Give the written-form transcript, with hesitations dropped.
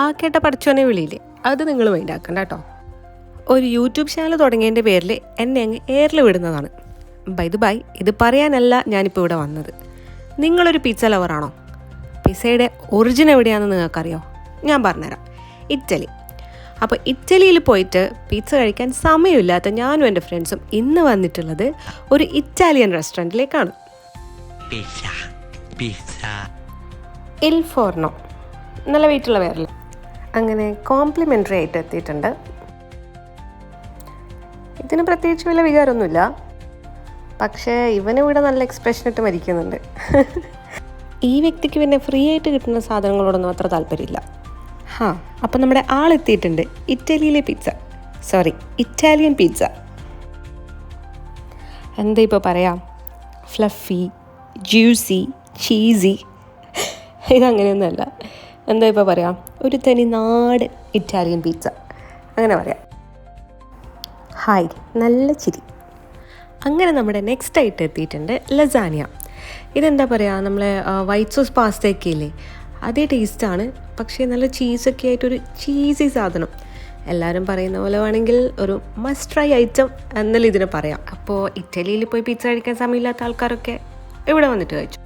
ആ കേട്ട പഠിച്ചോനെ വിളിയില്ലേ, അത് നിങ്ങൾ മൈൻഡാക്കണ്ട കേട്ടോ. ഒരു യൂട്യൂബ് ചാനൽ തുടങ്ങിയതിൻ്റെ പേരിൽ എന്നെ അങ്ങ് എയറിൽ വിടുന്നതാണ്. ഇത് പറയാനല്ല ഞാനിപ്പോൾ ഇവിടെ വന്നത്. നിങ്ങളൊരു പിസ്സ ലവറാണോ? പിസ്സയുടെ ഒറിജിൻ എവിടെയാണെന്ന് നിങ്ങൾക്കറിയോ? ഞാൻ പറഞ്ഞുതരാം. ഇറ്റലി. അപ്പോൾ ഇറ്റലിയിൽ പോയിട്ട് പിസ്സ കഴിക്കാൻ സമയമില്ലാത്ത ഞാനും എൻ്റെ ഫ്രണ്ട്സും ഇന്ന് വന്നിട്ടുള്ളത് ഒരു ഇറ്റാലിയൻ റെസ്റ്റോറൻറ്റിലേക്കാണ്. ഇൽ ഫോർണോ, നല്ല വീട്ടിലുള്ള പേരിൽ. അങ്ങനെ കോംപ്ലിമെൻ്ററി ആയിട്ട് എത്തിയിട്ടുണ്ട്. ഇതിന് പ്രത്യേകിച്ച് വലിയ വികാരമൊന്നുമില്ല, പക്ഷേ ഇവനിവിടെ നല്ല എക്സ്പ്രഷൻ ഇട്ട് മരിക്കുന്നുണ്ട്. ഈ വ്യക്തിക്ക് പിന്നെ ഫ്രീ ആയിട്ട് കിട്ടുന്ന സാധനങ്ങളോടൊന്നും അത്ര താല്പര്യമില്ല. അപ്പം നമ്മുടെ ആളെത്തിയിട്ടുണ്ട്. Italian pizza. എന്താ ഇപ്പോൾ പറയാം, ഫ്ലഫി, ജ്യൂസി, ചീസി. ഇതങ്ങനെയൊന്നുമല്ല. എന്താ ഇപ്പോൾ പറയാം, ഒരു തനി നാട് ഇറ്റാലിയൻ പിസ്സ അങ്ങനെ പറയാം. ഹായ്, നല്ല ചിരി. അങ്ങനെ നമ്മുടെ നെക്സ്റ്റ് ആയിട്ട് എത്തിയിട്ടുണ്ട് ലസാനിയ. ഇതെന്താ പറയുക, നമ്മളെ വൈറ്റ് സോസ് പാസ്തയൊക്കെ ഇല്ലേ, അതേ ടേസ്റ്റാണ്. പക്ഷേ നല്ല ചീസൊക്കെ ആയിട്ടൊരു ചീസി സാധനം. എല്ലാവരും പറയുന്ന പോലെ വേണമെങ്കിൽ ഒരു മസ്റ്റ് ട്രൈ ഐറ്റം എന്നല്ല ഇതിനെ പറയാം. അപ്പോൾ ഇറ്റലിയിൽ പോയി പിസ്സ കഴിക്കാൻ സമയമില്ലാത്ത ആൾക്കാരൊക്കെ ഇവിടെ വന്നിട്ട് കഴിച്ചു.